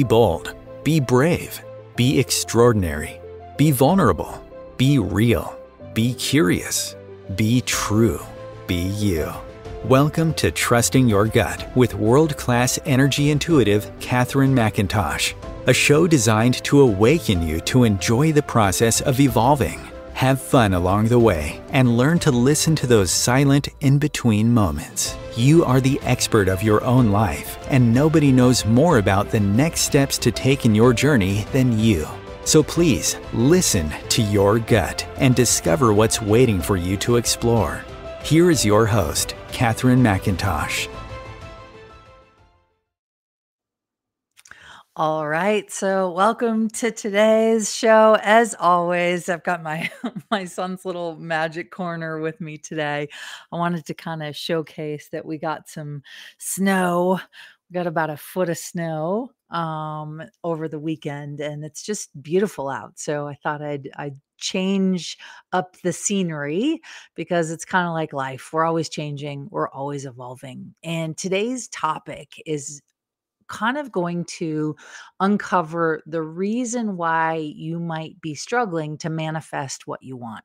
Be bold. Be brave. Be extraordinary. Be vulnerable. Be real. Be curious. Be true. Be you. Welcome to Trusting Your Gut with world-class energy intuitive Catherine McIntosh, a show designed to awaken you to enjoy the process of evolving, have fun along the way, and learn to listen to those silent in-between moments. You are the expert of your own life, and nobody knows more about the next steps to take in your journey than you. So please, listen to your gut and discover what's waiting for you to explore. Here is your host, Catherine McIntosh. All right, so welcome to today's show. As always, I've got my son's little magic corner with me today. I wanted to kind of showcase that we got some snow. We got about a foot of snow over the weekend, and it's just beautiful out. So I thought I'd change up the scenery because it's kind of like life. We're always changing, we're always evolving. And today's topic is kind of going to uncover the reason why you might be struggling to manifest what you want.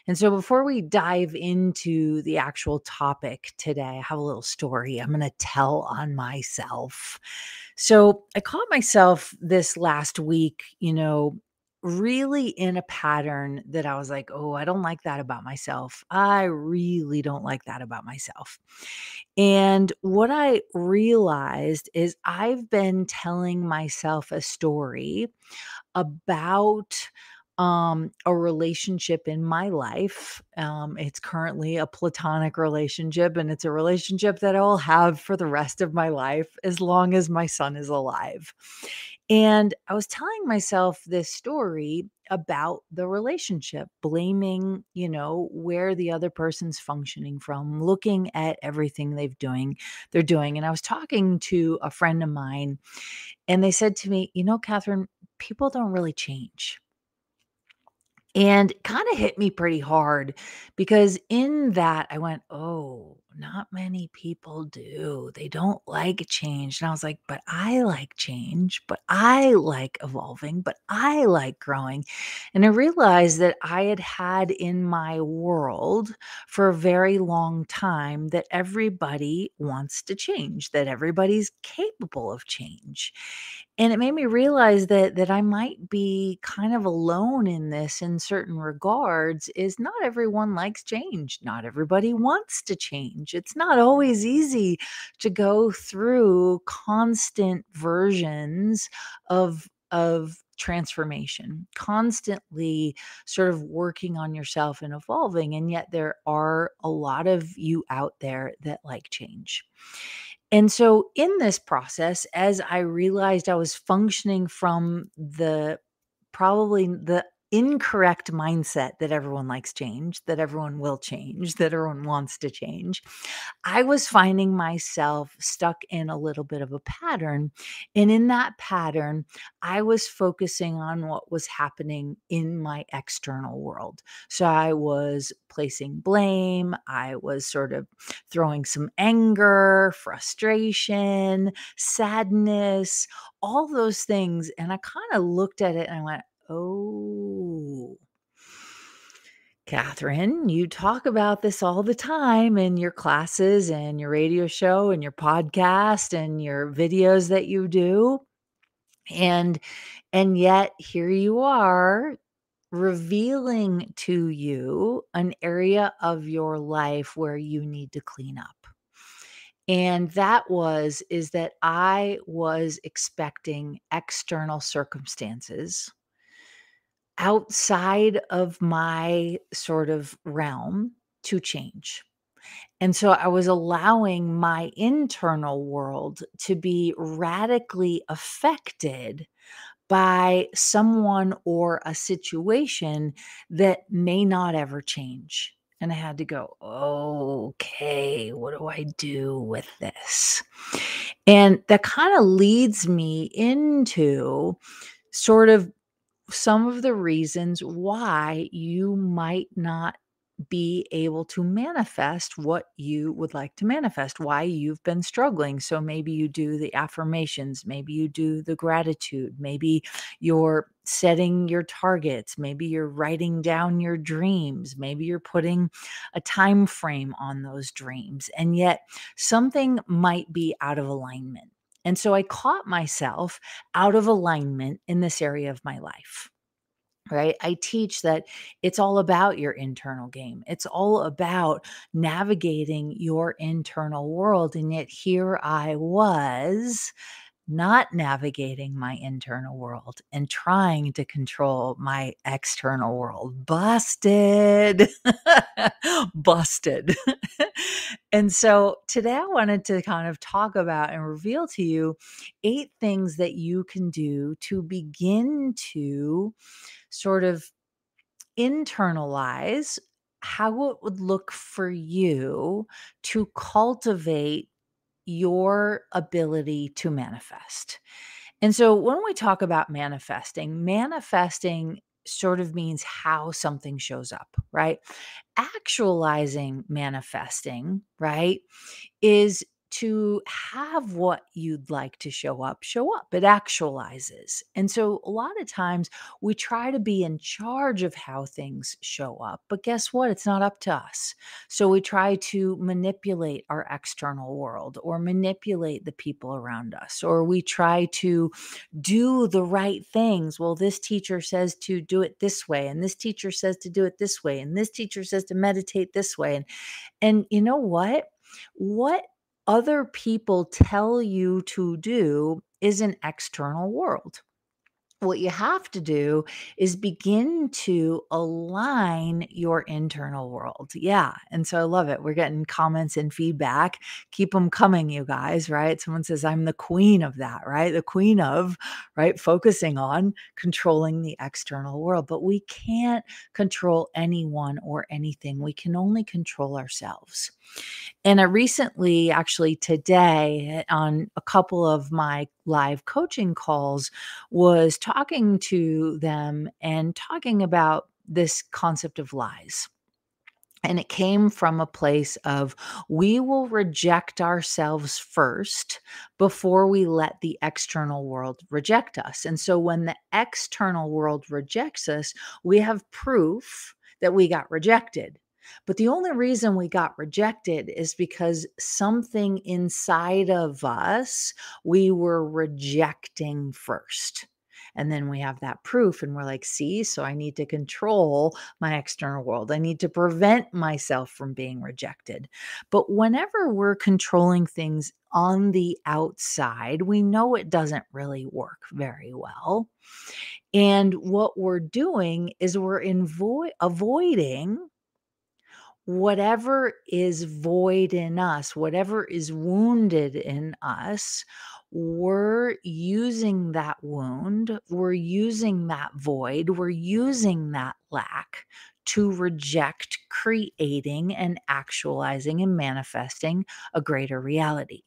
And so before we dive into the actual topic today, I have a little story I'm going to tell on myself. So I caught myself this last week, really in a pattern that I was like, oh, I don't like that about myself. I really don't like that about myself. And what I realized is I've been telling myself a story about a relationship in my life. It's currently a platonic relationship, and it's a relationship that I'll have for the rest of my life as long as my son is alive. And I was telling myself this story about the relationship, blaming, where the other person's functioning from, looking at everything they're doing. And I was talking to a friend of mine, and they said to me, Catherine, people don't really change. And it kind of hit me pretty hard because in that I went, oh, not many people do. They don't like change. And I was like, but I like change, but I like evolving, but I like growing. And I realized that I had had in my world for a very long time that everybody wants to change, that everybody's capable of change. And it made me realize that I might be kind of alone in this in certain regards. Is not everyone likes change. Not everybody wants to change. It's not always easy to go through constant versions of transformation, constantly sort of working on yourself and evolving. And yet there are a lot of you out there that like change. And so in this process, as I realized I was functioning from probably the incorrect mindset that everyone likes change, that everyone will change, that everyone wants to change, I was finding myself stuck in a little bit of a pattern. And in that pattern, I was focusing on what was happening in my external world. So I was placing blame. I was sort of throwing some anger, frustration, sadness, all those things. And I kind of looked at it and I went, oh, Catherine, you talk about this all the time in your classes and your radio show and your podcast and your videos that you do. And yet here you are revealing to you an area of your life where you need to clean up. And is that I was expecting external circumstances outside of my sort of realm to change. And so I was allowing my internal world to be radically affected by someone or a situation that may not ever change. And I had to go, okay, what do I do with this? And that kind of leads me into sort of some of the reasons why you might not be able to manifest what you would like to manifest, why you've been struggling. So maybe you do the affirmations, maybe you do the gratitude, maybe you're setting your targets, maybe you're writing down your dreams, maybe you're putting a time frame on those dreams, and yet something might be out of alignment. And so I caught myself out of alignment in this area of my life. Right. I teach that it's all about your internal game. It's all about navigating your internal world. And yet here I was not navigating my internal world and trying to control my external world. Busted. Busted. And so today I wanted to kind of talk about and reveal to you 8 things that you can do to begin to sort of internalize how it would look for you to cultivate your ability to manifest. And so when we talk about manifesting, manifesting sort of means how something shows up, right? Actualizing manifesting, right, is to have what you'd like to show up, show up. It actualizes. And so a lot of times we try to be in charge of how things show up, but guess what? It's not up to us. So we try to manipulate our external world or manipulate the people around us, or we try to do the right things. Well, this teacher says to do it this way, and this teacher says to do it this way, and this teacher says to meditate this way. And you know what? What other people tell you to do is an external world. What you have to do is begin to align your internal world. Yeah. And so I love it. We're getting comments and feedback. Keep them coming, you guys, right? Someone says, I'm the queen of that, right? The queen of, right? Focusing on controlling the external world. But we can't control anyone or anything. We can only control ourselves. And I recently, actually today, on a couple of my live coaching calls, was talking to them and talking about this concept of lies. And it came from a place of we will reject ourselves first before we let the external world reject us. And so when the external world rejects us, we have proof that we got rejected. But the only reason we got rejected is because something inside of us we were rejecting first. And then we have that proof, and we're like, see, so I need to control my external world. I need to prevent myself from being rejected. But whenever we're controlling things on the outside, we know it doesn't really work very well. And what we're doing is we're avoiding whatever is void in us, whatever is wounded in us, we're using that wound, we're using that void, we're using that lack to reject creating and actualizing and manifesting a greater reality.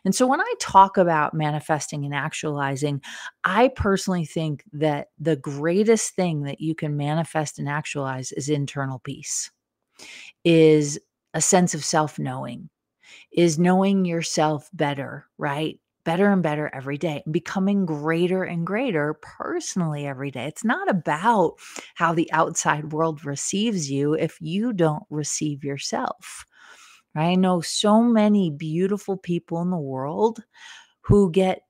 And so when I talk about manifesting and actualizing, I personally think that the greatest thing that you can manifest and actualize is internal peace, is a sense of self-knowing, is knowing yourself better, right? Better and better every day, and becoming greater and greater personally every day. It's not about how the outside world receives you if you don't receive yourself. Right? I know so many beautiful people in the world who get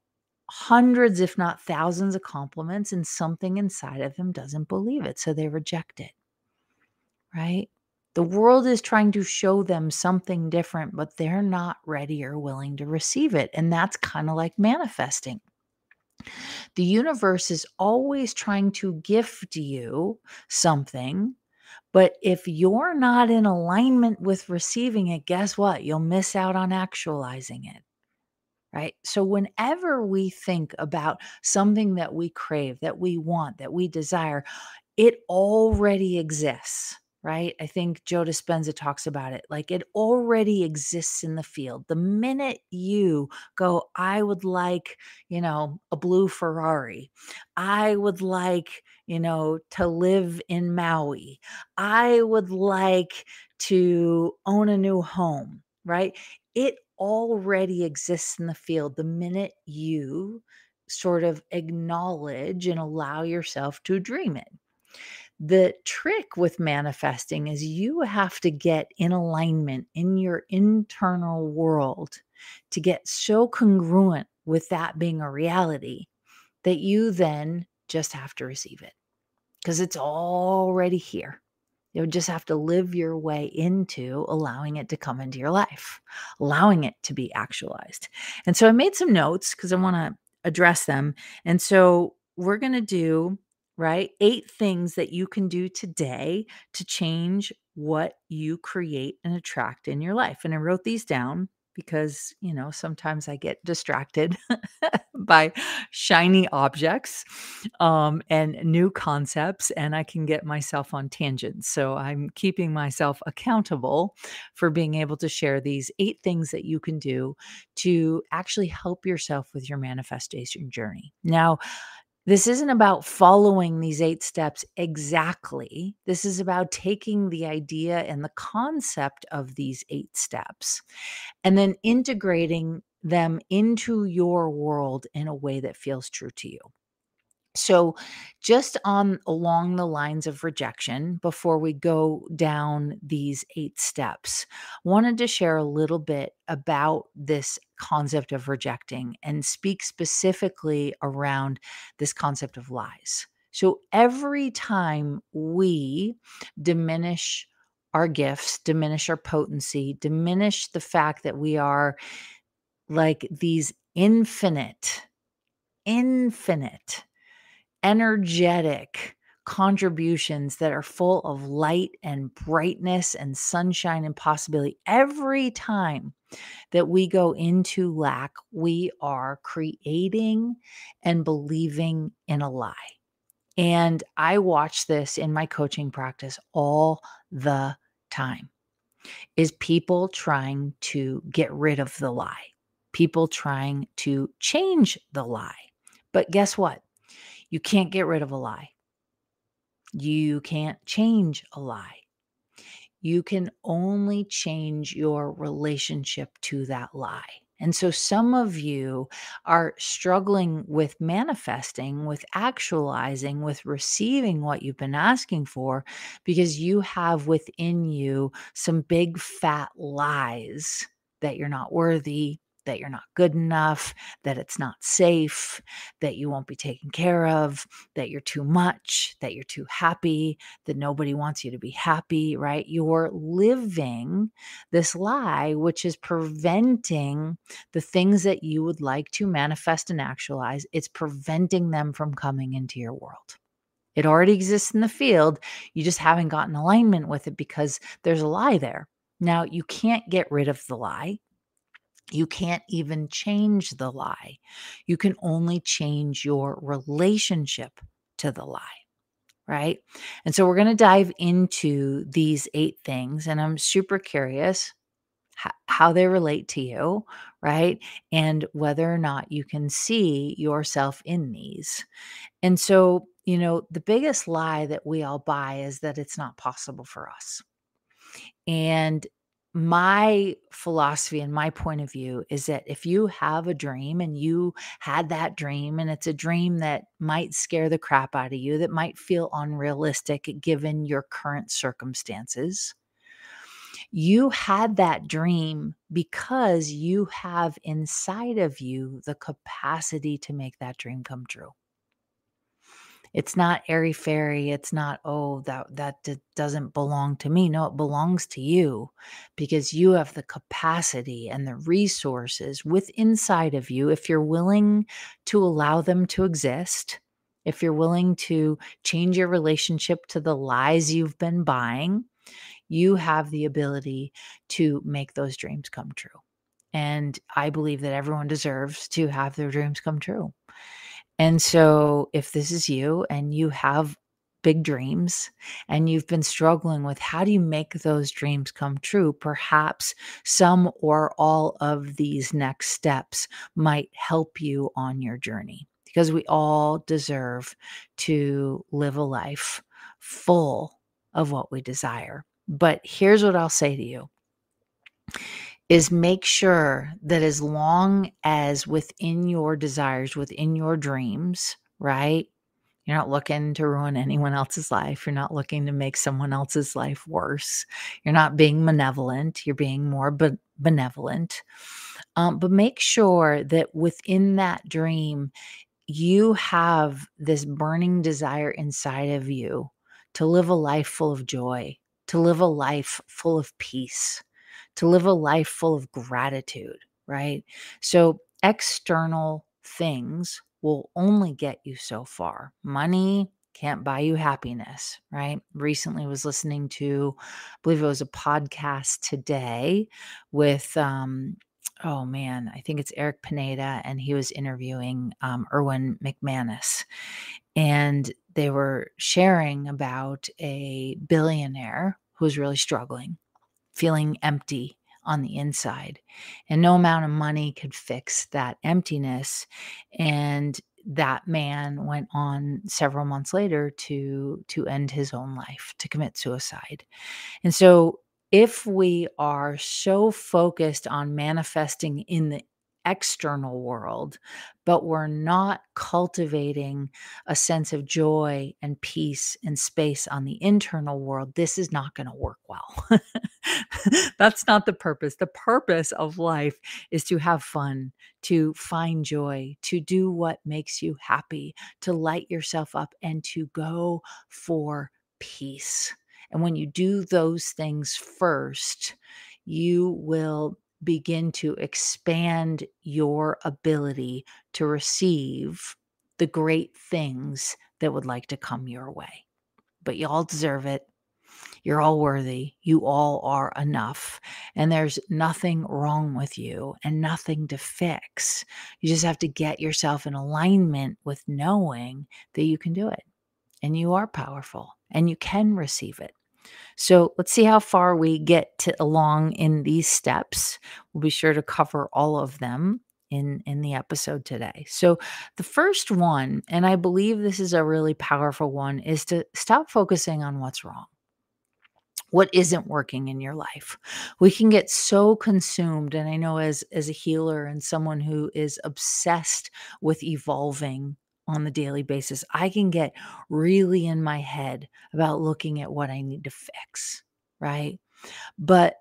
hundreds, if not thousands, of compliments, and something inside of them doesn't believe it. So they reject it. Right? The world is trying to show them something different, but they're not ready or willing to receive it. And that's kind of like manifesting. The universe is always trying to gift you something, but if you're not in alignment with receiving it, guess what? You'll miss out on actualizing it. Right. So, whenever we think about something that we crave, that we want, that we desire, it already exists. right? I think Joe Dispenza talks about it. Like it already exists in the field. The minute you go, I would like, a blue Ferrari. I would like, to live in Maui. I would like to own a new home, right? It already exists in the field the minute you sort of acknowledge and allow yourself to dream it. The trick with manifesting is you have to get in alignment in your internal world to get so congruent with that being a reality that you then just have to receive it because it's already here. You just have to live your way into allowing it to come into your life, allowing it to be actualized. And so I made some notes because I want to address them. And so we're going to do, right, 8 things that you can do today to change what you create and attract in your life. And I wrote these down because, sometimes I get distracted by shiny objects and new concepts, and I can get myself on tangents. So I'm keeping myself accountable for being able to share these 8 things that you can do to actually help yourself with your manifestation journey. Now, this isn't about following these 8 steps exactly. This is about taking the idea and the concept of these 8 steps and then integrating them into your world in a way that feels true to you. So, just on along the lines of rejection, before we go down these 8 steps, wanted to share a little bit about this concept of rejecting and speak specifically around this concept of lies. So, every time we diminish our gifts, diminish our potency, diminish the fact that we are like these infinite energetic contributions that are full of light and brightness and sunshine and possibility. Every time that we go into lack, we are creating and believing in a lie. And I watch this in my coaching practice all the time. Is people trying to get rid of the lie, people trying to change the lie. But guess what? You can't get rid of a lie. You can't change a lie. You can only change your relationship to that lie. And so some of you are struggling with manifesting, with actualizing, with receiving what you've been asking for because you have within you some big fat lies that you're not worthy, that you're not good enough, that it's not safe, that you won't be taken care of, that you're too much, that you're too happy, that nobody wants you to be happy, right? You're living this lie, which is preventing the things that you would like to manifest and actualize. It's preventing them from coming into your world. It already exists in the field. You just haven't gotten alignment with it because there's a lie there. Now, you can't get rid of the lie. You can't even change the lie. You can only change your relationship to the lie. Right. And so we're going to dive into these 8 things. And I'm super curious how they relate to you. Right. And whether or not you can see yourself in these. And so, the biggest lie that we all buy is that it's not possible for us. And my philosophy and my point of view is that if you have a dream and you had that dream and it's a dream that might scare the crap out of you, that might feel unrealistic given your current circumstances, you had that dream because you have inside of you the capacity to make that dream come true. It's not airy fairy. It's not, oh, that doesn't belong to me. No, it belongs to you because you have the capacity and the resources with inside of you. If you're willing to allow them to exist, if you're willing to change your relationship to the lies you've been buying, you have the ability to make those dreams come true. And I believe that everyone deserves to have their dreams come true. And so if this is you and you have big dreams and you've been struggling with how do you make those dreams come true, perhaps some or all of these next steps might help you on your journey because we all deserve to live a life full of what we desire. But here's what I'll say to you is make sure that as long as within your desires, within your dreams, right? You're not looking to ruin anyone else's life. You're not looking to make someone else's life worse. You're not being malevolent. You're being more benevolent. But make sure that within that dream, you have this burning desire inside of you to live a life full of joy, to live a life full of peace, to live a life full of gratitude, right? So, external things will only get you so far. Money can't buy you happiness, right? Recently was listening to, I believe it was a podcast today with oh man, I think it's Eric Pineda, and he was interviewing Erwin McManus. And they were sharing about a billionaire who's really struggling, feeling empty on the inside. And no amount of money could fix that emptiness. And that man went on several months later to end his own life, to commit suicide. And so, if we are so focused on manifesting in the external world, but we're not cultivating a sense of joy and peace and space on the internal world, this is not going to work well. That's not the purpose. The purpose of life is to have fun, to find joy, to do what makes you happy, to light yourself up, and to go for peace. And when you do those things first, you will begin to expand your ability to receive the great things that would like to come your way. But you all deserve it. You're all worthy. You all are enough. And there's nothing wrong with you and nothing to fix. You just have to get yourself in alignment with knowing that you can do it and you are powerful and you can receive it. So let's see how far we get along in these steps. We'll be sure to cover all of them in the episode today. So the first one, and I believe this is a really powerful one, is to stop focusing on what's wrong. What isn't working in your life? We can get so consumed, and I know as a healer and someone who is obsessed with evolving on the daily basis, I can get really in my head about looking at what I need to fix, right? But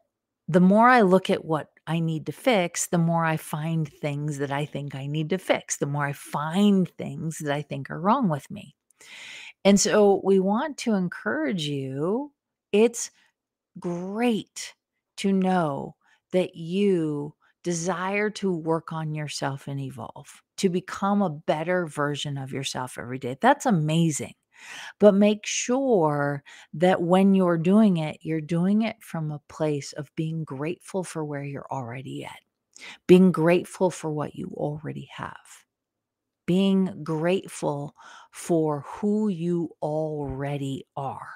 the more I look at what I need to fix, the more I find things that I think I need to fix, the more I find things that I think are wrong with me. And so we want to encourage you. It's great to know that you desire to work on yourself and evolve, to become a better version of yourself every day. That's amazing. But make sure that when you're doing it from a place of being grateful for where you're already at, being grateful for what you already have, being grateful for who you already are,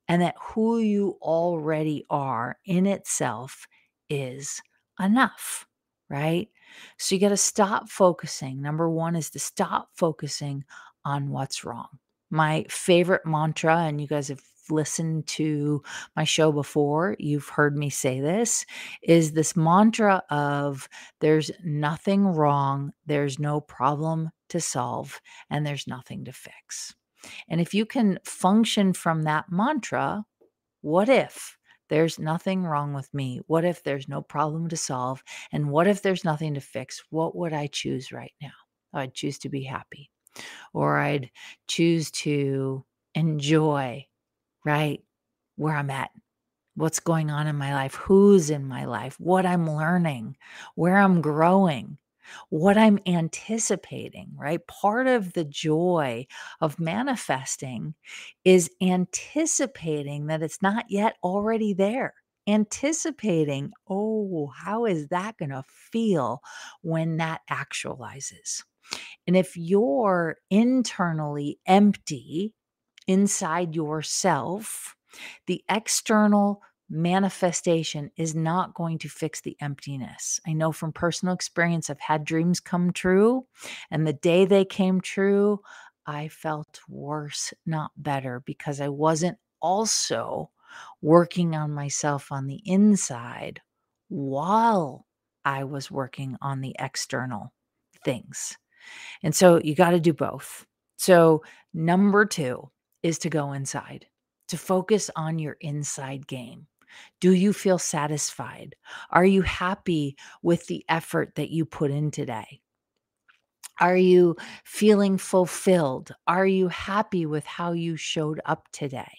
and that who you already are in itself is enough, right? So you got to stop focusing. Number one is to stop focusing on what's wrong. My favorite mantra, and you guys have listened to my show before, you've heard me say this, is this mantra of there's nothing wrong, there's no problem to solve, and there's nothing to fix. And if you can function from that mantra, what if there's nothing wrong with me? What if there's no problem to solve? And what if there's nothing to fix? What would I choose right now? I'd choose to be happy, or I'd choose to enjoy, right, where I'm at, what's going on in my life, who's in my life, what I'm learning, where I'm growing, what I'm anticipating, right? Part of the joy of manifesting is anticipating that it's not yet already there. Anticipating, oh, how is that going to feel when that actualizes? And if you're internally empty, inside yourself, the external manifestation is not going to fix the emptiness. I know from personal experience, I've had dreams come true, and the day they came true, I felt worse, not better, because I wasn't also working on myself on the inside while I was working on the external things. And so you got to do both. So, number two is to go inside, to focus on your inside game. Do you feel satisfied? Are you happy with the effort that you put in today? Are you feeling fulfilled? Are you happy with how you showed up today?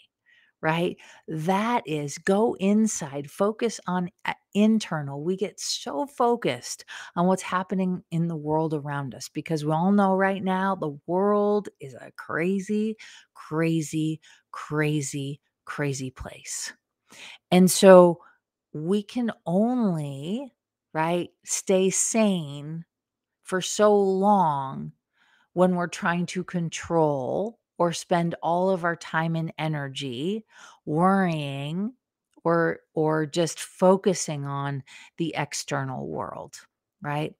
Right? That is go inside, focus on internal. We get so focused on what's happening in the world around us because we all know right now the world is a crazy, crazy, crazy, crazy place. And so we can only, right, stay sane for so long when we're trying to control or spend all of our time and energy worrying or just focusing on the external world, right?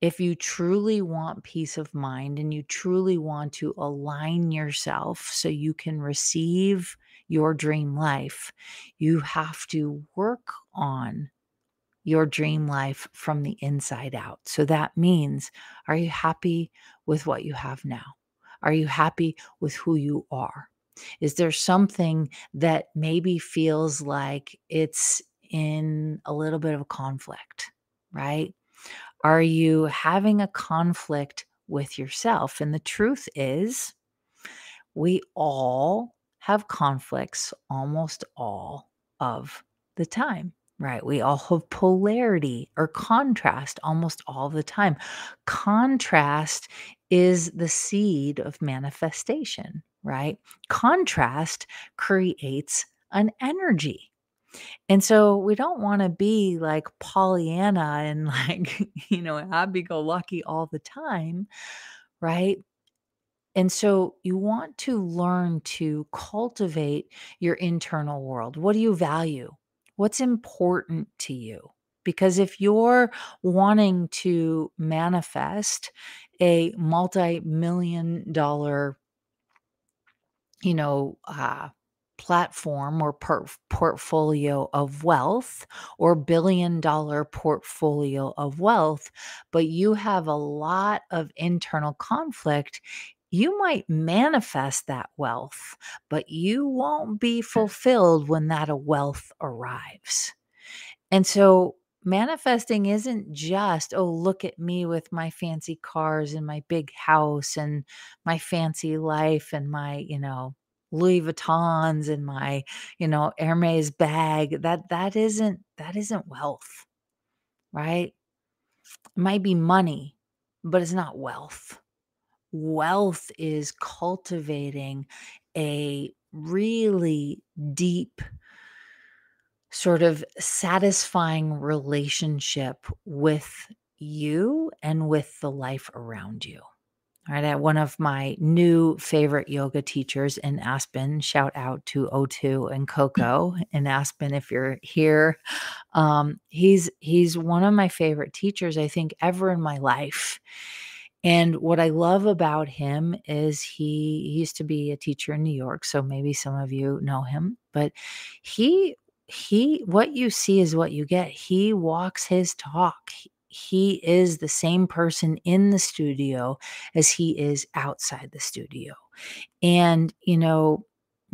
If you truly want peace of mind and you truly want to align yourself so you can receive your dream life, you have to work on your dream life from the inside out. So that means, are you happy with what you have now? Are you happy with who you are? Is there something that maybe feels like it's in a little bit of a conflict, right? Are you having a conflict with yourself? And the truth is, we all have conflicts almost all of the time, right? We all have polarity or contrast almost all the time. Contrast is the seed of manifestation, right? Contrast creates an energy. And so we don't want to be like Pollyanna and like, happy go lucky all the time, right? And so you want to learn to cultivate your internal world. What do you value? What's important to you? Because if you're wanting to manifest a multi-million dollar you know, uh, platform or portfolio of wealth or billion-dollar portfolio of wealth, but you have a lot of internal conflict, you might manifest that wealth, but you won't be fulfilled when that wealth arrives. And so manifesting isn't just, oh, look at me with my fancy cars and my big house and my fancy life and my, Louis Vuittons and my, Hermes bag. That isn't wealth, right? It might be money, but it's not wealth. Wealth is cultivating a really deep sort of satisfying relationship with you and with the life around you. All right. One of my new favorite yoga teachers in Aspen, shout out to O2 and Coco in Aspen if you're here. He's one of my favorite teachers, I think, ever in my life. And what I love about him is he used to be a teacher in New York, so maybe some of you know him, but he what you see is what you get. He walks his talk. He is the same person in the studio as he is outside the studio. And,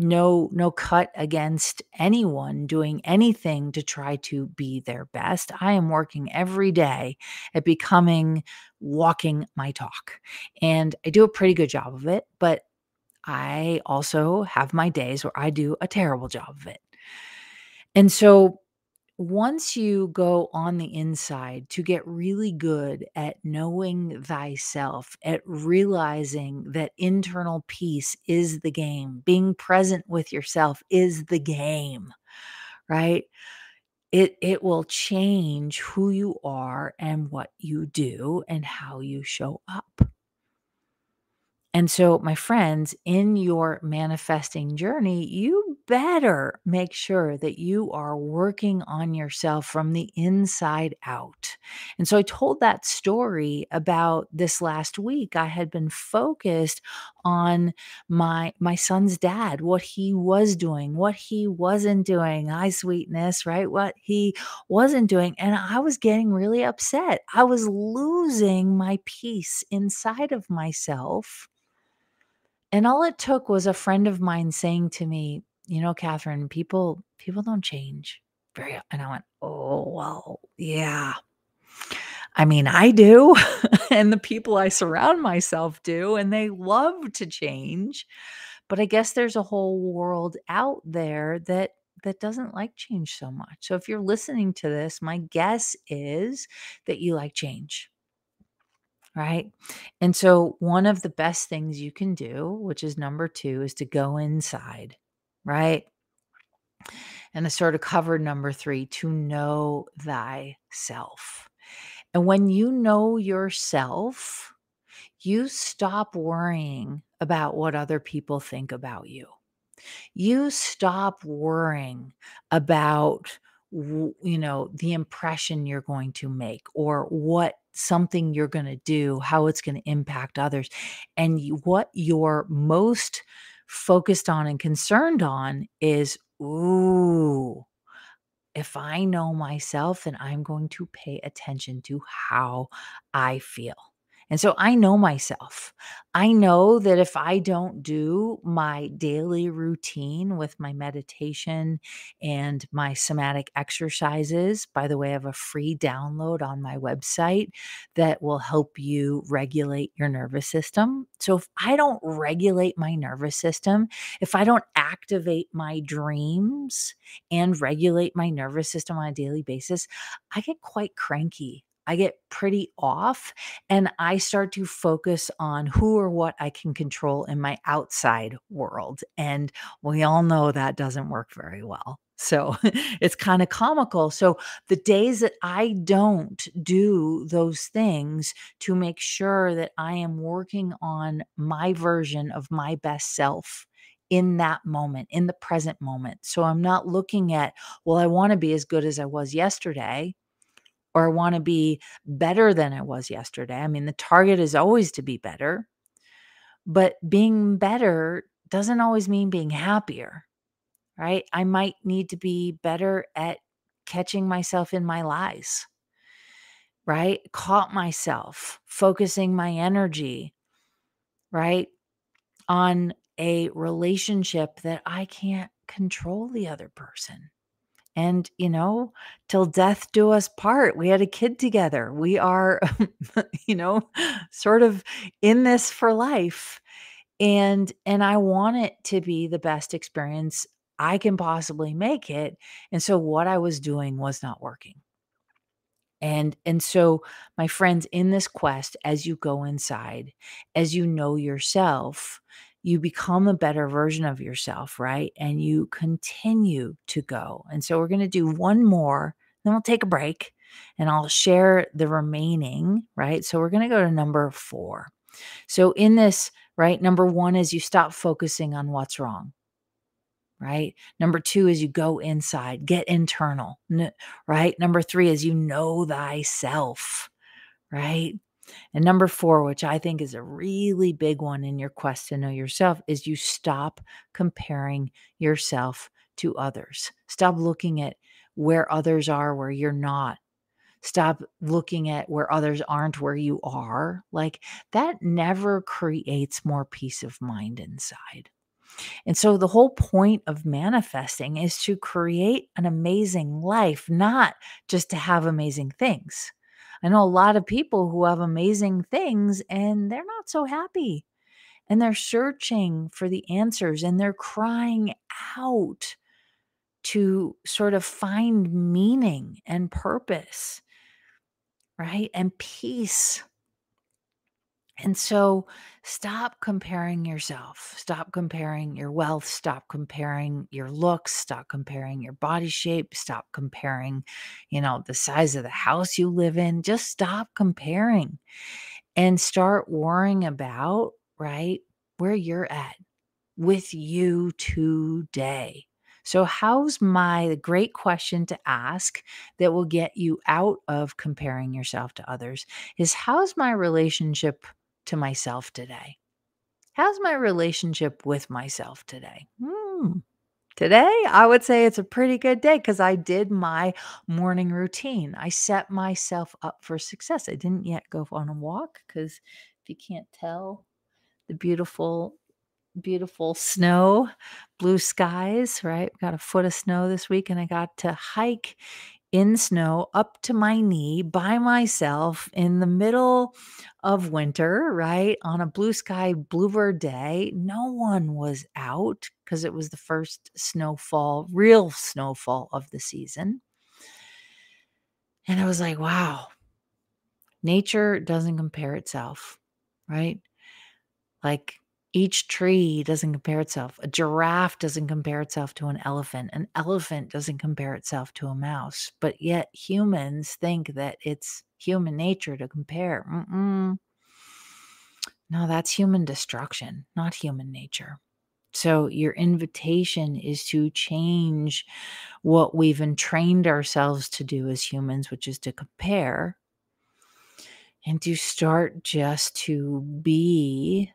no cut against anyone doing anything to try to be their best. I am working every day at becoming walking my talk. And I do a pretty good job of it, but I also have my days where I do a terrible job of it. And so once you go on the inside to get really good at knowing thyself, at realizing that internal peace is the game, being present with yourself is the game, right? It will change who you are and what you do and how you show up. And so, my friends, in your manifesting journey, you better make sure that you are working on yourself from the inside out. And so, I told that story about this last week. I had been focused on my son's dad, what he was doing, what he wasn't doing. Hi, sweetness, right? What he wasn't doing. And I was getting really upset. I was losing my peace inside of myself, and all it took was a friend of mine saying to me, Catherine, people don't change very. And I went, oh, well, yeah. I mean, I do. And the people I surround myself do, and they love to change. But I guess there's a whole world out there that doesn't like change so much. So if you're listening to this, my guess is that you like change. Right. And so, one of the best things you can do, which is number two, is to go inside. Right. And the sort of covered number three, to know thyself. And when you know yourself, you stop worrying about what other people think about you. You stop worrying about the impression you're going to make, or what something you're going to do, how it's going to impact others. And what you're most focused on and concerned on is, ooh, if I know myself, then I'm going to pay attention to how I feel. And so I know myself. I know that if I don't do my daily routine with my meditation and my somatic exercises, by the way, I have a free download on my website that will help you regulate your nervous system. So if I don't regulate my nervous system, if I don't activate my dreams, and regulate my nervous system on a daily basis, I get quite cranky. I get pretty off, and I start to focus on who or what I can control in my outside world. And we all know that doesn't work very well. So it's kind of comical. So the days that I don't do those things to make sure that I am working on my version of my best self in that moment, in the present moment. So I'm not looking at, well, I want to be as good as I was yesterday, or I want to be better than I was yesterday. I mean, the target is always to be better, but being better doesn't always mean being happier, right? I might need to be better at catching myself in my lies, right? Caught myself focusing my energy, right, on a relationship that I can't control the other person. And, till death do us part. We had a kid together. We are, you know, sort of in this for life. And I want it to be the best experience I can possibly make it. And so what I was doing was not working. And so, my friends, in this quest, as you go inside, as you know yourself, you become a better version of yourself, right? And you continue to go. And so we're going to do one more, then we'll take a break and I'll share the remaining, right? So we're going to go to number 4. So in this, right, number 1 is you stop focusing on what's wrong. Right. Number 2 is you go inside, get internal, right? Number 3 is you know thyself, right? And number 4, which I think is a really big one in your quest to know yourself, is you stop comparing yourself to others. Stop looking at where others are, where you're not. Stop looking at where others aren't, where you are. Like, that never creates more peace of mind inside. And so the whole point of manifesting is to create an amazing life, not just to have amazing things. I know a lot of people who have amazing things and they're not so happy, and they're searching for the answers, and they're crying out to sort of find meaning and purpose, right? And peace. And so stop comparing yourself. Stop comparing your wealth. Stop comparing your looks. Stop comparing your body shape. Stop comparing, the size of the house you live in. Just stop comparing and start worrying about, right where you're at with you today. So, the great question to ask that will get you out of comparing yourself to others is, how's my relationship to myself today? How's my relationship with myself today? Today, I would say it's a pretty good day because I did my morning routine. I set myself up for success. I didn't yet go on a walk because if you can't tell, the beautiful snow, blue skies, right? Got a foot of snow this week, and I got to hike in snow up to my knee by myself in the middle of winter, right? On a blue sky, bluebird day. No one was out because it was the first real snowfall of the season. And I was like, wow, nature doesn't compare itself, right? Like, each tree doesn't compare itself. A giraffe doesn't compare itself to an elephant. An elephant doesn't compare itself to a mouse. But yet humans think that it's human nature to compare. No, that's human destruction, not human nature. So your invitation is to change what we've entrained ourselves to do as humans, which is to compare, and to start just to be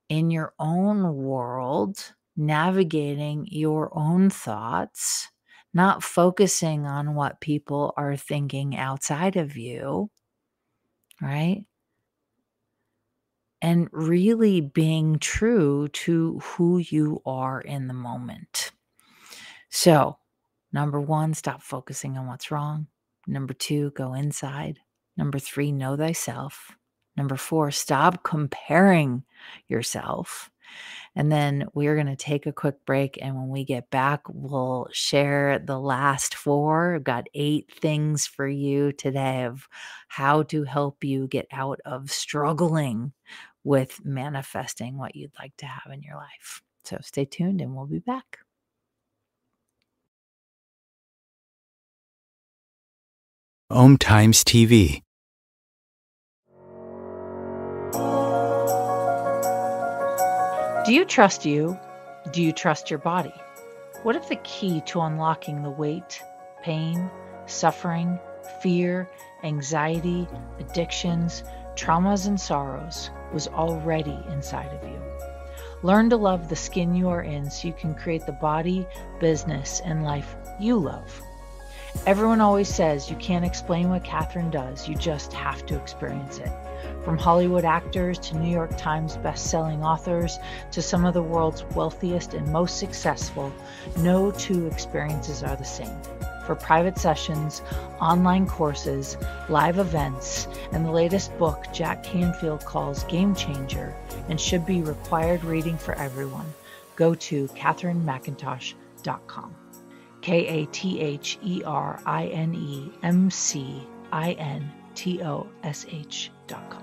in your own world, navigating your own thoughts, not focusing on what people are thinking outside of you, right? And really being true to who you are in the moment. So, number 1, stop focusing on what's wrong. Number 2, go inside. Number 3, know thyself. Number 4, stop comparing yourself. And then we're going to take a quick break. And when we get back, we'll share the last 4. I've got 8 things for you today of how to help you get out of struggling with manifesting what you'd like to have in your life. So stay tuned and we'll be back. Om Times TV. Do you trust you? Do you trust your body? What if the key to unlocking the weight, pain, suffering, fear, anxiety, addictions, traumas, and sorrows was already inside of you? Learn to love the skin you are in so you can create the body, business, and life you love. Everyone always says you can't explain what Catherine does, you just have to experience it. From Hollywood actors to New York Times best-selling authors to some of the world's wealthiest and most successful, no 2 experiences are the same. For private sessions, online courses, live events, and the latest book Jack Canfield calls Game Changer and should be required reading for everyone, go to CatherineMcIntosh.com. CatherineMcIntosh.com.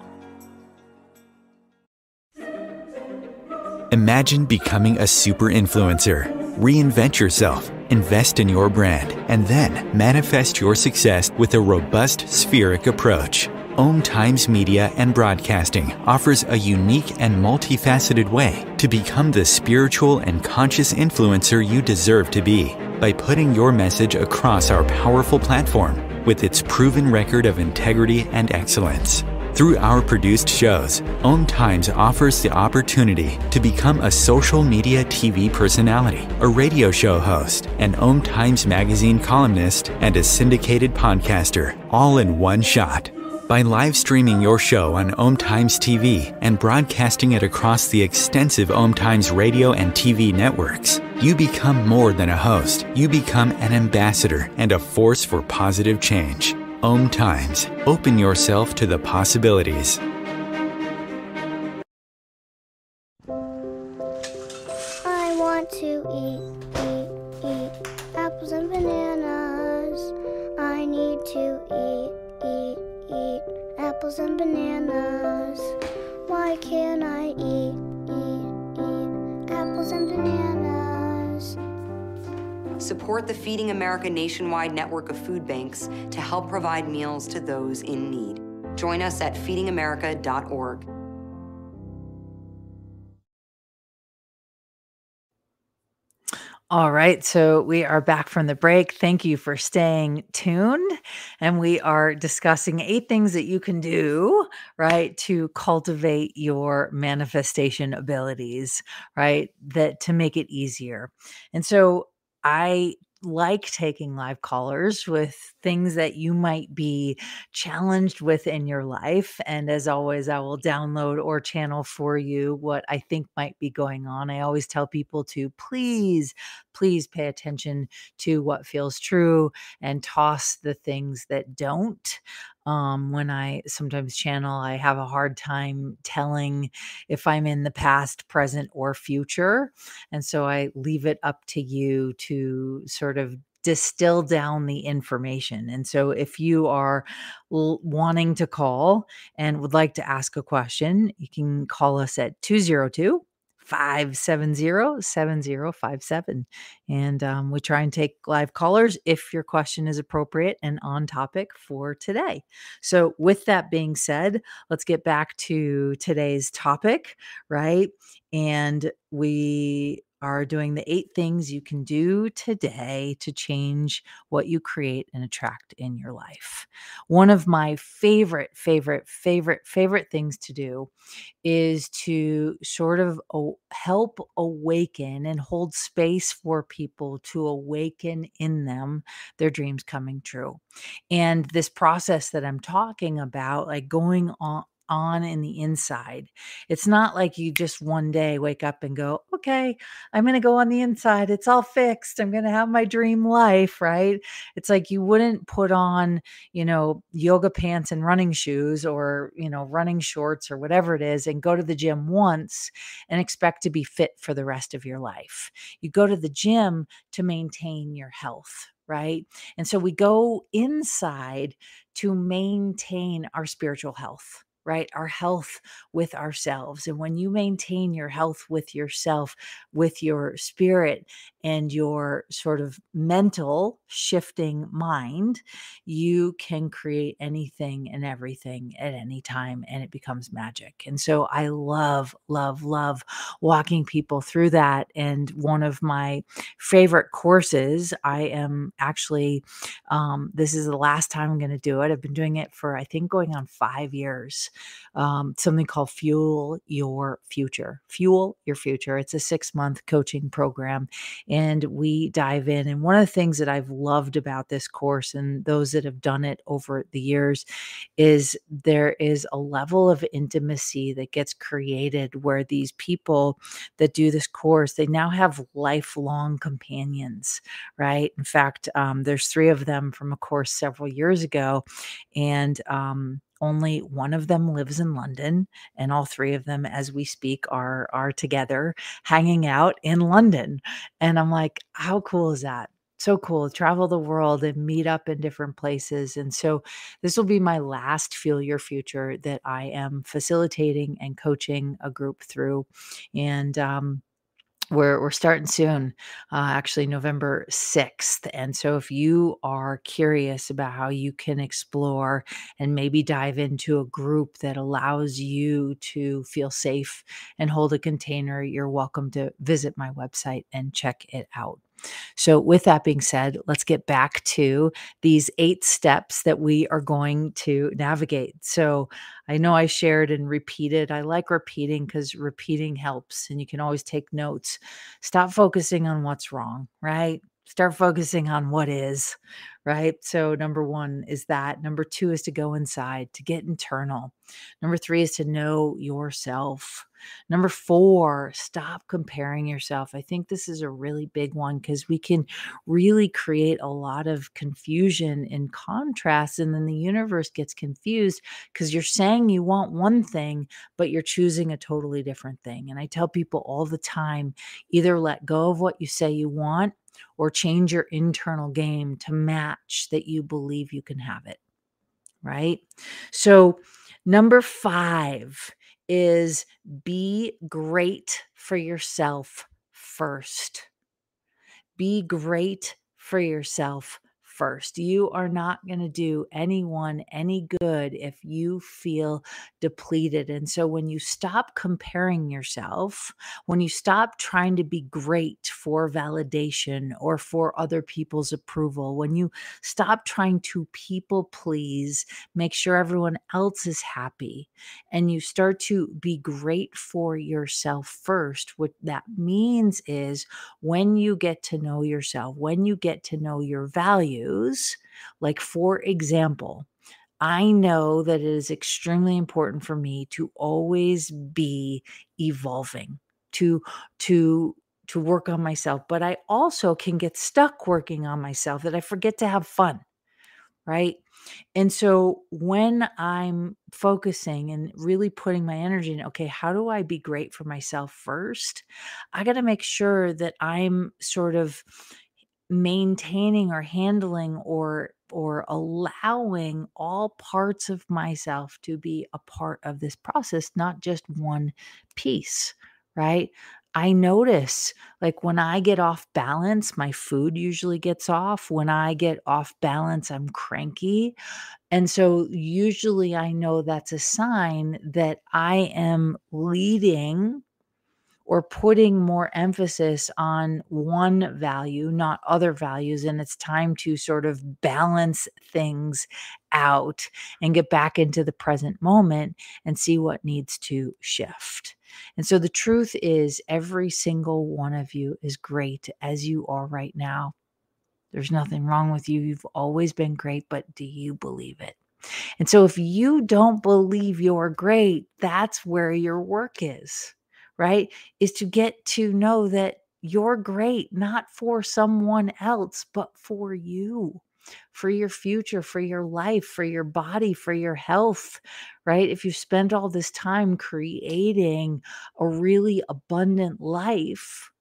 Imagine becoming a super influencer. Reinvent yourself, invest in your brand, and then manifest your success with a robust spheric approach. Om Times Media and Broadcasting offers a unique and multifaceted way to become the spiritual and conscious influencer you deserve to be by putting your message across our powerful platform with its proven record of integrity and excellence. Through our produced shows, Om Times offers the opportunity to become a social media TV personality, a radio show host, an Om Times magazine columnist, and a syndicated podcaster, all in one shot. By live streaming your show on Om Times TV and broadcasting it across the extensive Om Times radio and TV networks, you become more than a host. You become an ambassador and a force for positive change. Om Times. Open yourself to the possibilities. I want to eat apples and bananas. I need to eat apples and bananas. Why can't I eat apples and bananas? Support the Feeding America nationwide network of food banks to help provide meals to those in need. Join us at feedingamerica.org. All right, so we are back from the break. Thank you for staying tuned. And we are discussing 8 things that you can do, right, to cultivate your manifestation abilities, right, that to make it easier. And so I like taking live callers with things that you might be challenged with in your life. And as always, I will download or channel for you what I think might be going on. I always tell people to please pay attention to what feels true and toss the things that don't. When I sometimes channel, I have a hard time telling if I'm in the past, present, or future. And so I leave it up to you to sort of distill down the information. And so if you are wanting to call and would like to ask a question, you can call us at 202-570-7057. And we try and take live callers if your question is appropriate and on topic for today. So, with that being said, let's get back to today's topic, right? And we are doing the 8 things you can do today to change what you create and attract in your life. One of my favorite things to do is to sort of help awaken and hold space for people to awaken in them their dreams coming true. And this process that I'm talking about, like going on in the inside. It's not like you just one day wake up and go, okay, I'm going to go on the inside. It's all fixed. I'm going to have my dream life, right? It's like you wouldn't put on, yoga pants and running shoes or, running shorts or whatever it is and go to the gym once and expect to be fit for the rest of your life. You go to the gym to maintain your health, right? And so we go inside to maintain our spiritual health, right? Our health with ourselves. And when you maintain your health with yourself, with your spirit and your sort of mental shifting mind, you can create anything and everything at any time and it becomes magic. And so I love walking people through that. And one of my favorite courses, I am actually, this is the last time I'm going to do it. I've been doing it for, I think, going on 5 years. Something called Fuel Your Future. Fuel Your Future. It's a 6-month coaching program. And we dive in. And one of the things that I've loved about this course and those that have done it over the years is there is a level of intimacy that gets created where these people that do this course, they now have lifelong companions, right? In fact, there's 3 of them from a course several years ago, and only one of them lives in London, and all 3 of them, as we speak, are together hanging out in London. And I'm like, how cool is that? So cool. Travel the world and meet up in different places. And so this will be my last Feel Your Future that I am facilitating and coaching a group through. And we're starting soon, actually November 6th. And so if you are curious about how you can explore and maybe dive into a group that allows you to feel safe and hold a container, you're welcome to visit my website and check it out. So, with that being said, let's get back to these 8 steps that we are going to navigate. So, I know I shared and repeated. I like repeating because repeating helps and you can always take notes. Stop focusing on what's wrong, right? Start focusing on what is, right? So, number 1 is that. Number 2 is to go inside, to get internal. Number 3 is to know yourself. Number 4, stop comparing yourself. I think this is a really big one because we can really create a lot of confusion and contrast. And then the universe gets confused because you're saying you want one thing, but you're choosing a totally different thing. And I tell people all the time, either let go of what you say you want or change your internal game to match that you believe you can have it. Right? So, number 5 is be great for yourself first. Be great for yourself first. You are not going to do anyone any good if you feel depleted. And so when you stop comparing yourself, when you stop trying to be great for validation or for other people's approval, when you stop trying to people please, make sure everyone else is happy, and you start to be great for yourself first, what that means is when you get to know yourself, when you get to know your values, like for example, I know that it is extremely important for me to always be evolving, to to to work on myself, but I also can get stuck working on myself that I forget to have fun, right? And so when I'm focusing and really putting my energy in, okay, how do I be great for myself first? I got to make sure that I'm sort of maintaining or handling or allowing all parts of myself to be a part of this process, not just one piece, right? I notice like when I get off balance, my food usually gets off. When I get off balance, I'm cranky. And so usually I know that's a sign that I am leading or putting more emphasis on one value, not other values. And it's time to sort of balance things out and get back into the present moment and see what needs to shift. And so the truth is, every single one of you is great as you are right now. There's nothing wrong with you. You've always been great, but do you believe it? And so if you don't believe you're great, that's where your work is, right? Is to get to know that you're great, not for someone else, but for you, for your future, for your life, for your body, for your health, right? If you spend all this time creating a really abundant life,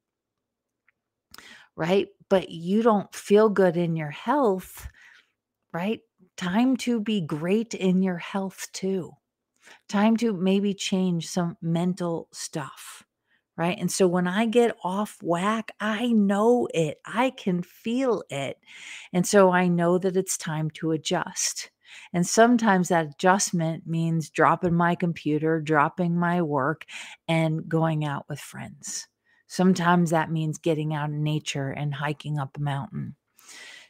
right? But you don't feel good in your health, right? Time to be great in your health too. Time to maybe change some mental stuff, right? And so when I get off whack, I know it. I can feel it. And so I know that it's time to adjust. And sometimes that adjustment means dropping my computer, dropping my work, and going out with friends. Sometimes that means getting out in nature and hiking up a mountain.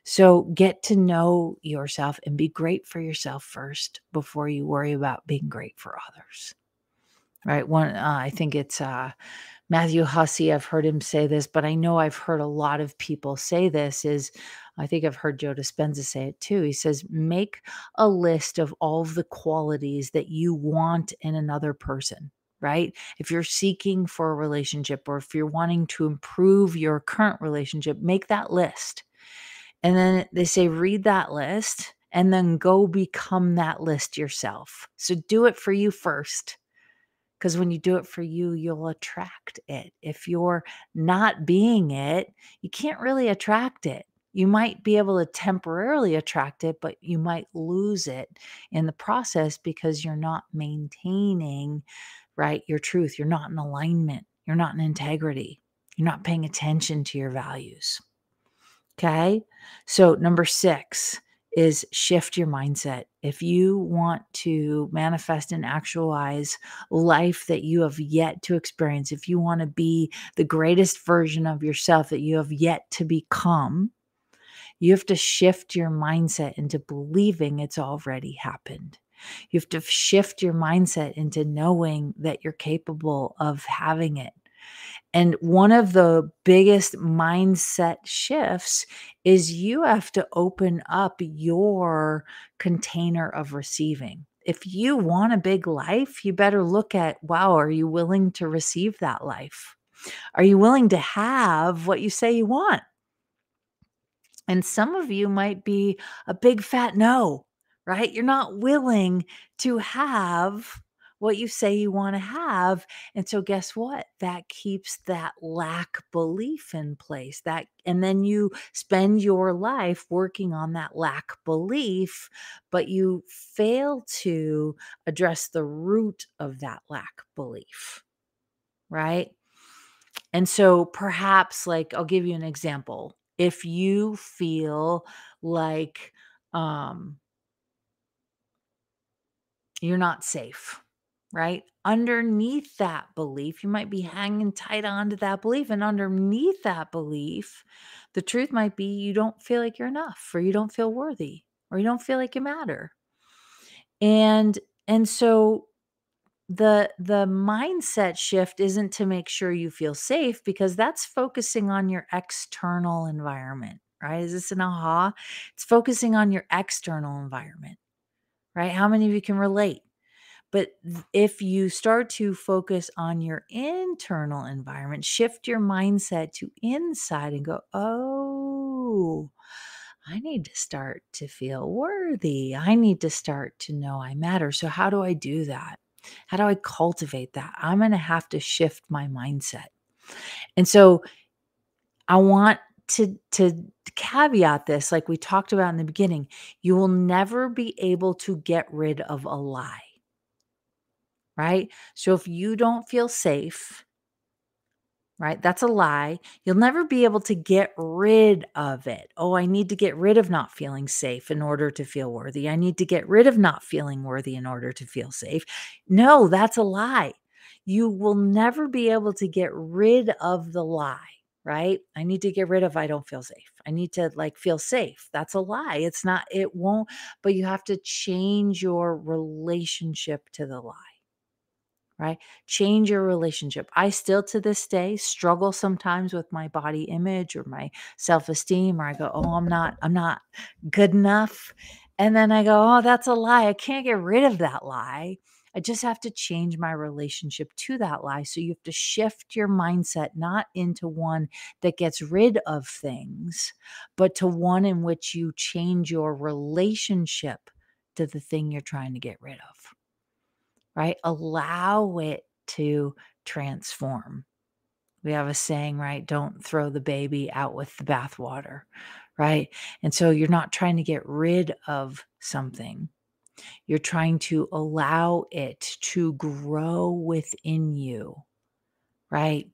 So get to know yourself and be great for yourself first before you worry about being great for others. Right? I think it's Matthew Hussey. I've heard him say this, but I know I've heard a lot of people say this. I think I've heard Joe Dispenza say it too. He says, make a list of all of the qualities that you want in another person. Right? If you're seeking for a relationship or if you're wanting to improve your current relationship, make that list. And then they say, read that list and then go become that list yourself. So do it for you first. Because when you do it for you, you'll attract it. If you're not being it, you can't really attract it. You might be able to temporarily attract it, but you might lose it in the process because you're not maintaining, right, your truth. You're not in alignment. You're not in integrity. You're not paying attention to your values. Okay. So number 6 is shift your mindset. If you want to manifest and actualize life that you have yet to experience, if you want to be the greatest version of yourself that you have yet to become, you have to shift your mindset into believing it's already happened. You have to shift your mindset into knowing that you're capable of having it. And one of the biggest mindset shifts is you have to open up your container of receiving. If you want a big life, you better look at, wow, are you willing to receive that life? Are you willing to have what you say you want? And some of you might be a big fat no, right? You're not willing to have what you say you want to have. And so guess what? That keeps that lack belief in place. And then you spend your life working on that lack belief, but you fail to address the root of that lack belief, right? And so perhaps, like, I'll give you an example. if you feel like you're not safe, right? Underneath that belief, you might be hanging tight onto that belief. And underneath that belief, the truth might be you don't feel like you're enough, or you don't feel worthy, or you don't feel like you matter. And so the mindset shift isn't to make sure you feel safe, because that's focusing on your external environment, right? Is this an aha? It's focusing on your external environment, right? How many of you can relate? But if you start to focus on your internal environment, shift your mindset to inside and go, oh, I need to start to feel worthy. I need to start to know I matter. So, how do I do that? How do I cultivate that? I'm going to have to shift my mindset. And so, I want to caveat this, like we talked about in the beginning. You will never be able to get rid of a lie. Right? So if you don't feel safe, right? That's a lie. You'll never be able to get rid of it. Oh, I need to get rid of not feeling safe in order to feel worthy. I need to get rid of not feeling worthy in order to feel safe. No, that's a lie. You will never be able to get rid of the lie, right? I need to get rid of I don't feel safe. I need to feel safe. That's a lie. It's not, it won't, but you have to change your relationship to the lie. Right? Change your relationship. I still to this day struggle sometimes with my body image or my self-esteem, or I go, "Oh, I'm not good enough." And then I go, "Oh, that's a lie. I can't get rid of that lie. I just have to change my relationship to that lie." So you have to shift your mindset not into one that gets rid of things, but to one in which you change your relationship to the thing you're trying to get rid of. Right? Allow it to transform. We have a saying, right? Don't throw the baby out with the bathwater, right? And so you're not trying to get rid of something. You're trying to allow it to grow within you, right?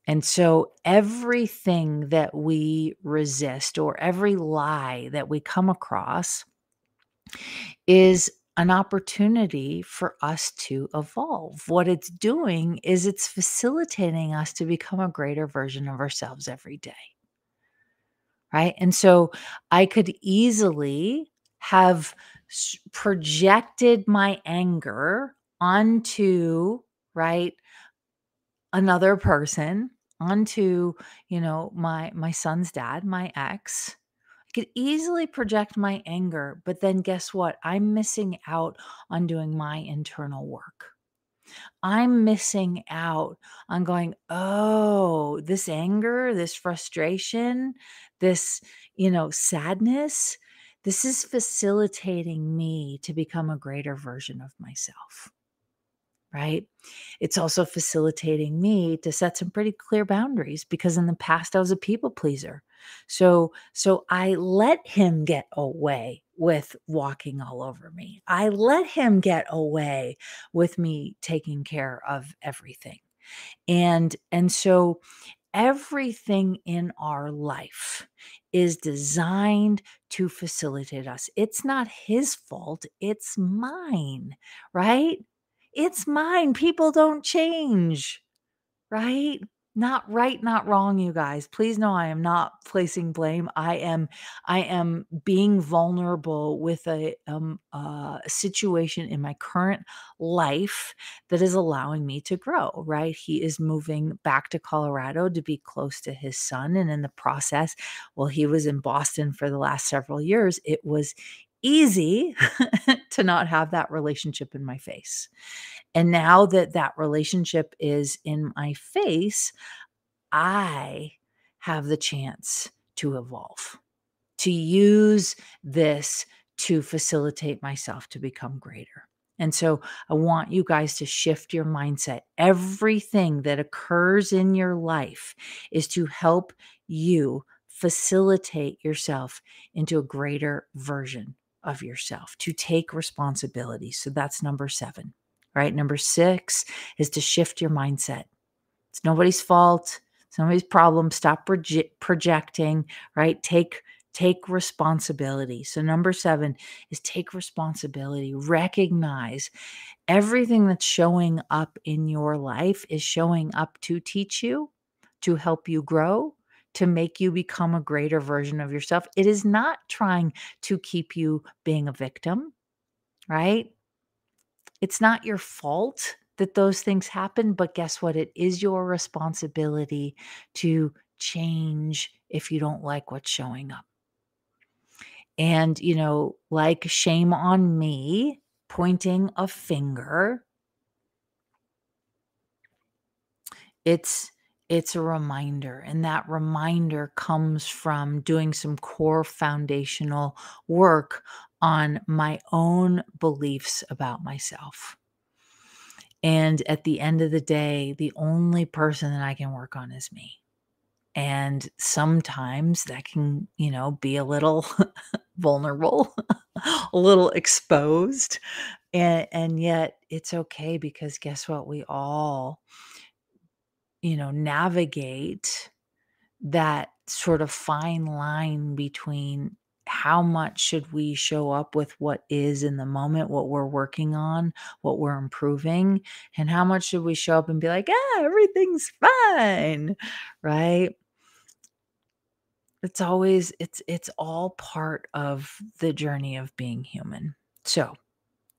And so everything that we resist, or every lie that we come across, is an opportunity for us to evolve. What it's doing is it's facilitating us to become a greater version of ourselves every day. Right. And so I could easily have projected my anger onto, right, another person, onto, my son's dad, my ex. I could easily project my anger, but then guess what? I'm missing out on doing my internal work. I'm missing out on going, oh, this anger, this frustration, this, sadness, this is facilitating me to become a greater version of myself. Right? It's also facilitating me to set some pretty clear boundaries, because in the past I was a people pleaser. So I let him get away with walking all over me. I let him get away with me taking care of everything. And so everything in our life is designed to facilitate us. It's not his fault, it's mine, right? It's mine. People don't change, right? Not right, not wrong, you guys. Please know I am not placing blame. I am being vulnerable with a situation in my current life that is allowing me to grow, right? He is moving back to Colorado to be close to his son. And in the process, well, he was in Boston for the last several years. It was easy to not have that relationship in my face. And now that that relationship is in my face, I have the chance to evolve, to use this to facilitate myself to become greater. And so I want you guys to shift your mindset. Everything that occurs in your life is to help you facilitate yourself into a greater version of yourself, to take responsibility. So that's number 7, right? Number 6 is to shift your mindset. It's nobody's fault. some of these problems. Stop projecting, right? Take responsibility. So number 7 is take responsibility. Recognize everything that's showing up in your life is showing up to teach you, to help you grow, to make you become a greater version of yourself. It is not trying to keep you being a victim, right? It's not your fault that those things happen, but guess what? It is your responsibility to change if you don't like what's showing up. And, like shame on me, pointing a finger, it's a reminder, and that reminder comes from doing some core foundational work on my own beliefs about myself. And at the end of the day, the only person that I can work on is me. And sometimes that can, be a little vulnerable, a little exposed. And yet it's okay, because guess what? We all, navigate that sort of fine line between how much should we show up with what is in the moment, what we're working on, what we're improving, and how much should we show up and be like, everything's fine, right? It's all part of the journey of being human. So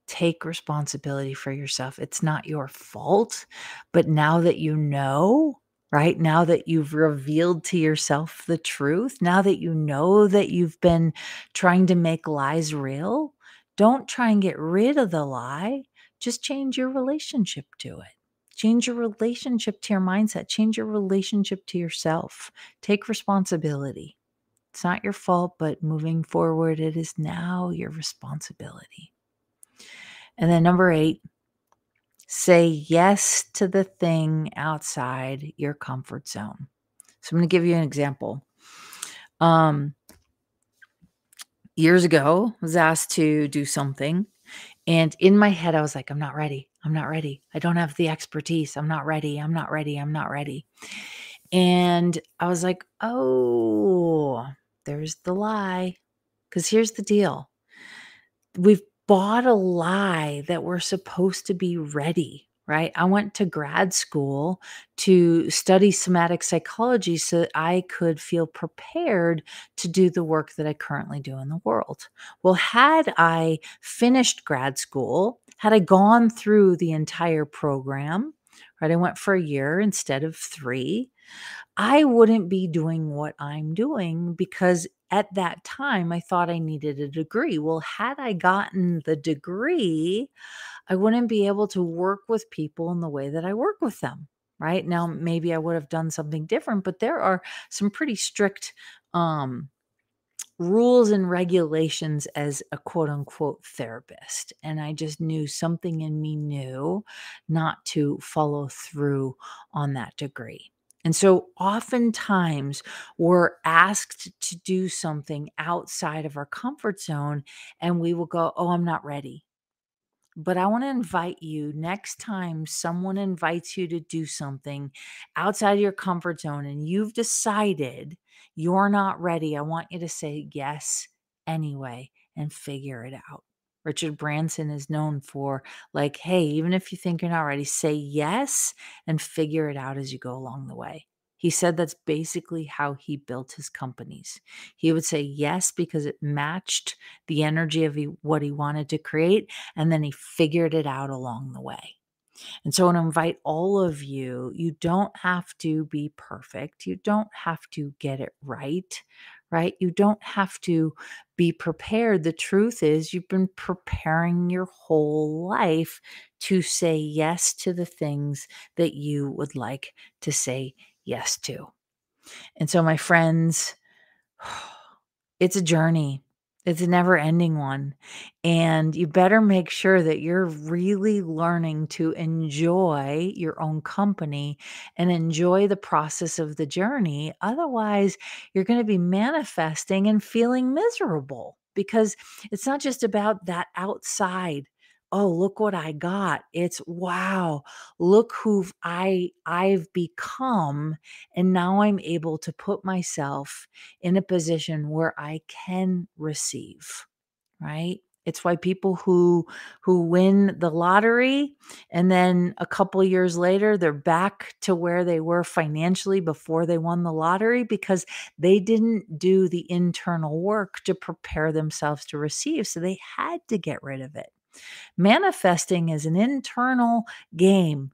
take responsibility for yourself. It's not your fault, but now that you know, right? Now that you've revealed to yourself the truth, now that you know that you've been trying to make lies real, don't try and get rid of the lie. Just change your relationship to it. Change your relationship to your mindset. Change your relationship to yourself. Take responsibility. It's not your fault, but moving forward, it is now your responsibility. And then number 8, say yes to the thing outside your comfort zone. So I'm going to give you an example. Years ago, I was asked to do something, and in my head, I was like, I'm not ready. I'm not ready. I don't have the expertise. I'm not ready. I'm not ready. I'm not ready. And I was like, oh, there's the lie. Because here's the deal. We've bought a lie that we're supposed to be ready, right? I went to grad school to study somatic psychology so that I could feel prepared to do the work that I currently do in the world. Well, had I finished grad school, had I gone through the entire program, right? I went for a year instead of 3. I wouldn't be doing what I'm doing, because at that time I thought I needed a degree. Well, had I gotten the degree, I wouldn't be able to work with people in the way that I work with them. Right now, maybe I would have done something different, but there are some pretty strict rules and regulations as a quote unquote therapist. And I just knew something in me knew not to follow through on that degree. And so oftentimes we're asked to do something outside of our comfort zone, and we will go, oh, I'm not ready. But I want to invite you, next time someone invites you to do something outside of your comfort zone and you've decided you're not ready, I want you to say yes anyway and figure it out. Richard Branson is known for, like, hey, even if you think you're not ready, say yes and figure it out as you go along the way. He said that's basically how he built his companies. He would say yes because it matched the energy of what he wanted to create, and then he figured it out along the way. And so I want to invite all of you, you don't have to be perfect. You don't have to get it right? You don't have to be prepared. The truth is, you've been preparing your whole life to say yes to the things that you would like to say yes to. And so, my friends, it's a journey. It's a never ending one. And you better make sure that you're really learning to enjoy your own company and enjoy the process of the journey. Otherwise, you're going to be manifesting and feeling miserable, because it's not just about that outside oh, look what I got. It's wow, look who I've become. And now I'm able to put myself in a position where I can receive, right? It's why people who win the lottery and then a couple years later they're back to where they were financially before they won the lottery, because they didn't do the internal work to prepare themselves to receive. So they had to get rid of it. Manifesting is an internal game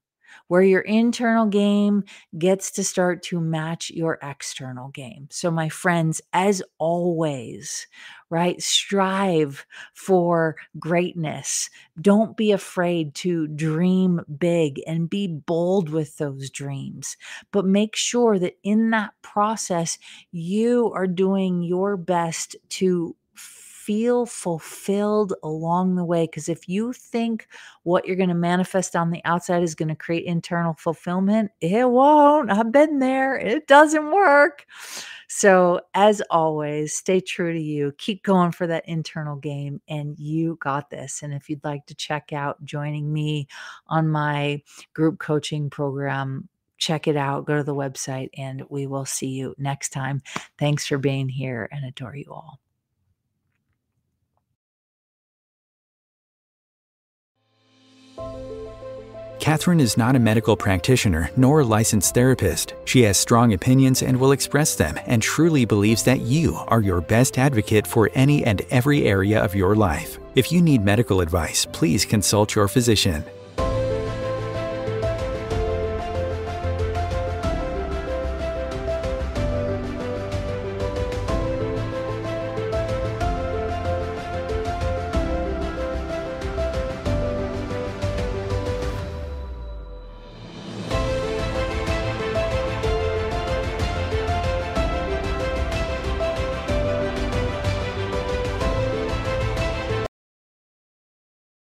where your internal game gets to start to match your external game. So, my friends, as always, right, strive for greatness. Don't be afraid to dream big and be bold with those dreams. But make sure that in that process, you are doing your best to feel fulfilled along the way. Because if you think what you're going to manifest on the outside is going to create internal fulfillment, it won't. I've been there. It doesn't work. So, as always, stay true to you. Keep going for that internal game, and you got this. And if you'd like to check out joining me on my group coaching program, check it out. Go to the website, and we will see you next time. Thanks for being here, and adore you all. Catherine is not a medical practitioner nor a licensed therapist. She has strong opinions and will express them, and truly believes that you are your best advocate for any and every area of your life. If you need medical advice, please consult your physician.